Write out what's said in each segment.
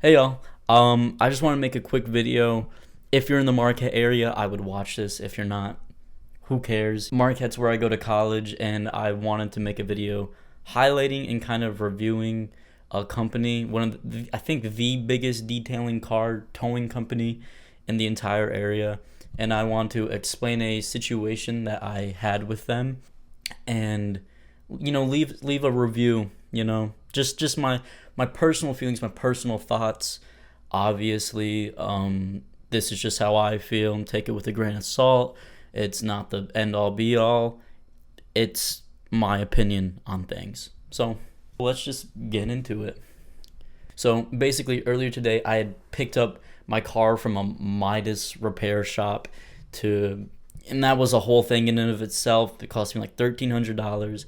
Hey y'all. I just want to make a quick video. If you're in the Marquette area, I would watch this. If you're not, who cares? Marquette's where I go to college, and I wanted to make a video highlighting and kind of reviewing a company, one of I think the biggest detailing car towing company in the entire area. And I want to explain a situation that I had with them, and leave a review. Just my personal feelings, my personal thoughts. Obviously, this is just how I feel, and take it with a grain of salt. It's not the end all be all. It's my opinion on things. So let's just get into it. So basically, earlier today, I had picked up my car from a Midas repair shop and that was a whole thing in and of itself. It cost me like $1,300.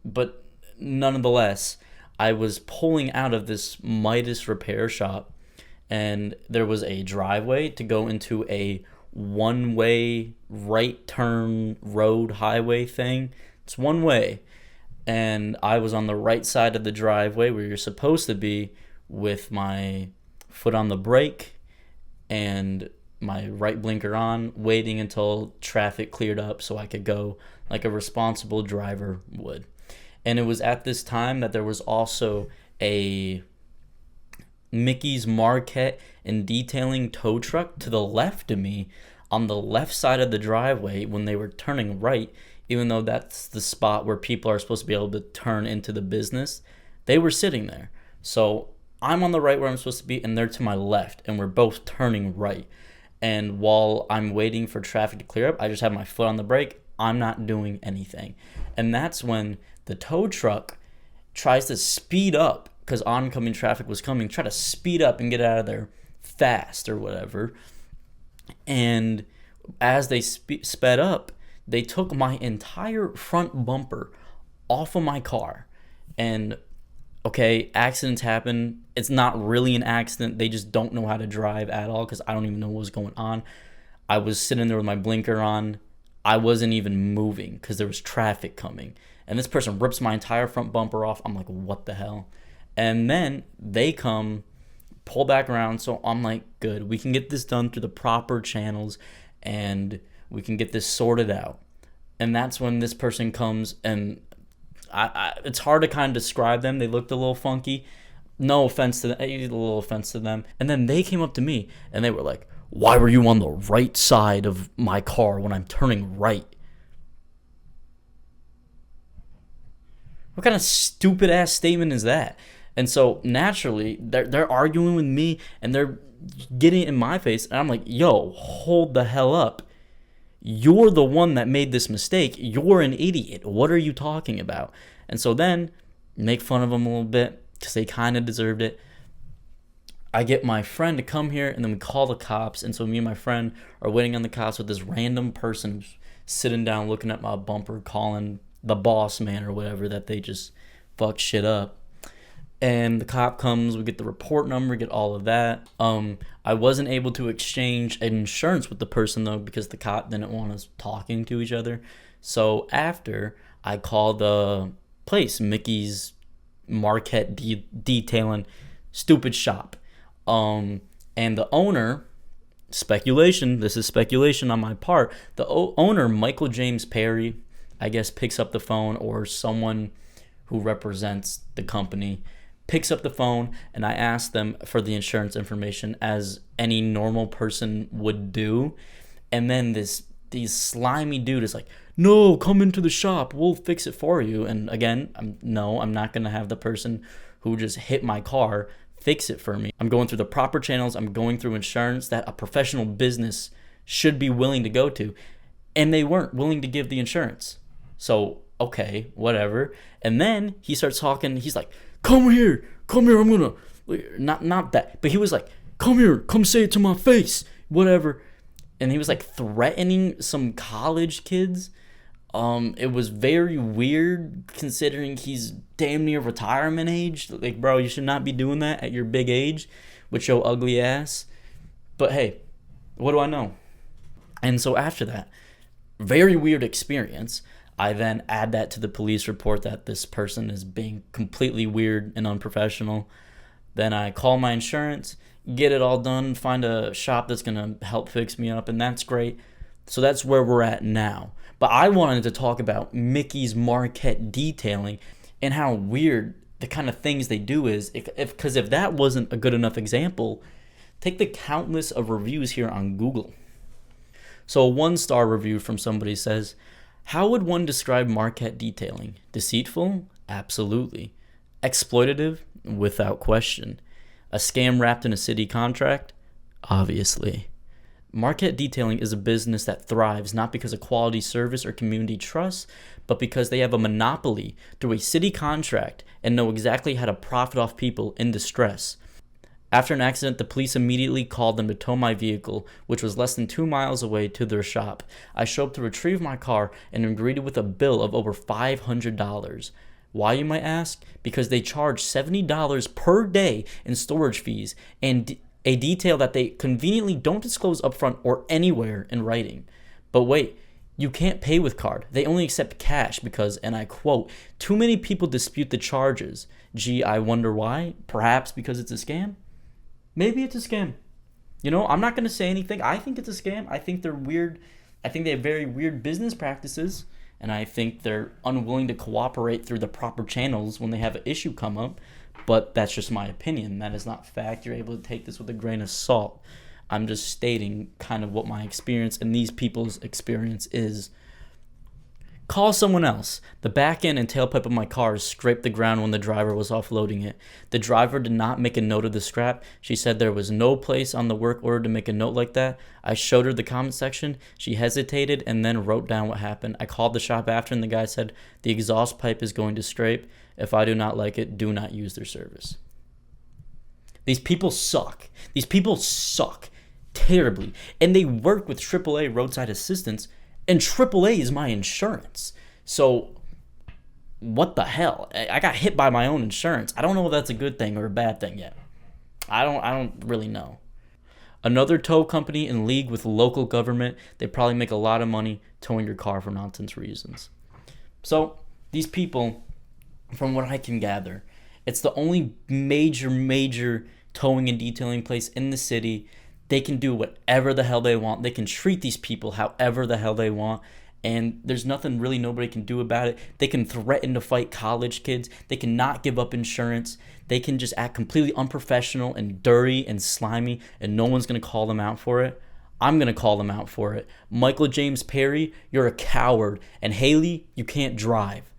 But nonetheless, I was pulling out of this Midas repair shop, and there was a driveway to go into a one-way right turn road highway thing. It's one way, and I was on the right side of the driveway where you're supposed to be, with my foot on the brake and my right blinker on, waiting until traffic cleared up so I could go like a responsible driver would. And it was at this time that there was also a Mickey's Marquette and Detailing tow truck to the left of me on the left side of the driveway when they were turning right, even though that's the spot where people are supposed to be able to turn into the business. They were sitting there. So I'm on the right where I'm supposed to be, and they're to my left, and we're both turning right. And while I'm waiting for traffic to clear up, I just have my foot on the brake. I'm not doing anything. And that's when the tow truck tries to speed up, because oncoming traffic was coming, try to speed up and get out of there fast or whatever. And as they sped up, they took my entire front bumper off of my car. And okay, accidents happen. It's not really an accident. They just don't know how to drive at all, because I don't even know what was going on. I was sitting there with my blinker on. I wasn't even moving because there was traffic coming. And this person rips my entire front bumper off. I'm like, what the hell? And then they come, pull back around. So I'm like, good. We can get this done through the proper channels, and we can get this sorted out. And that's when this person comes, and it's hard to kind of describe them. They looked a little funky. No offense to them. A little offense to them. And then they came up to me, and they were like, why were you on the right side of my car when I'm turning right? What kind of stupid ass statement is that? And so naturally, they're arguing with me, and they're getting in my face, and I'm like, yo, hold the hell up. You're the one that made this mistake. You're an idiot. What are you talking about? And so then, make fun of them a little bit, because they kind of deserved it. I get my friend to come here, and then we call the cops. And so me and my friend are waiting on the cops with this random person who's sitting down looking at my bumper, calling the boss man or whatever that they just fucked shit up. And the cop comes, we get the report number, get all of that. I wasn't able to exchange insurance with the person, though, because the cop didn't want us talking to each other. So after, I called the place, Mickey's Marquette Detailing, stupid shop. And the owner, speculation, this is speculation on my part, the owner, Michael James Perry, I guess, picks up the phone, or someone who represents the company picks up the phone, and I asked them for the insurance information as any normal person would do. And then this slimy dude is like, no, come into the shop, we'll fix it for you. And again, I'm not going to have the person who just hit my car fix it for me. I'm going through the proper channels. I'm going through insurance that a professional business should be willing to go to. And they weren't willing to give the insurance. So, okay, whatever. And then he starts talking. He's like, come here, I'm gonna, not that, but he was like, come here, come say it to my face, whatever. And he was like threatening some college kids. It was very weird, considering he's damn near retirement age. Like, bro, you should not be doing that at your big age with your ugly ass. But hey, what do I know? And so after that very weird experience, I then add that to the police report that this person is being completely weird and unprofessional. Then I call my insurance, get it all done, find a shop that's going to help fix me up, and that's great. So that's where we're at now. But I wanted to talk about Mickey's Marquette Detailing and how weird the kind of things they do is. Because if that wasn't a good enough example, take the countless of reviews here on Google. So a 1-star review from somebody says, how would one describe Marquette Detailing? Deceitful? Absolutely. Exploitative? Without question. A scam wrapped in a city contract? Obviously. Marquette Detailing is a business that thrives not because of quality service or community trust, but because they have a monopoly through a city contract and know exactly how to profit off people in distress. After an accident, the police immediately called them to tow my vehicle, which was less than 2 miles away, to their shop. I show up to retrieve my car and am greeted with a bill of over $500. Why, you might ask? Because they charge $70 per day in storage fees and a detail that they conveniently don't disclose upfront or anywhere in writing. But wait, you can't pay with card. They only accept cash because, and I quote, too many people dispute the charges. Gee, I wonder why? Perhaps because it's a scam? Maybe it's a scam. You know, I'm not going to say anything. I think it's a scam. I think they're weird. I think they have very weird business practices. And I think they're unwilling to cooperate through the proper channels when they have an issue come up. But that's just my opinion. That is not fact. You're able to take this with a grain of salt. I'm just stating kind of what my experience and these people's experience is. Call someone else. The back end and tailpipe of my car scraped the ground when the driver was offloading it. The driver did not make a note of the scrap. She said there was no place on the work order to make a note like that. I showed her the comment section. She hesitated and then wrote down what happened. I called the shop after and the guy said, the exhaust pipe is going to scrape. If I do not like it, do not use their service. These people suck. These people suck terribly. And they work with AAA roadside assistance, and AAA is my insurance. So what the hell? I got hit by my own insurance. I don't know if that's a good thing or a bad thing yet. I don't really know. Another tow company in league with local government. They probably make a lot of money towing your car for nonsense reasons. So these people, from what I can gather, it's the only major towing and detailing place in the city. They can do whatever the hell they want. They can treat these people however the hell they want. And there's nothing really nobody can do about it. They can threaten to fight college kids. They can not give up insurance. They can just act completely unprofessional and dirty and slimy, and no one's going to call them out for it. I'm going to call them out for it. Michael James Perry, you're a coward. And Haley, you can't drive.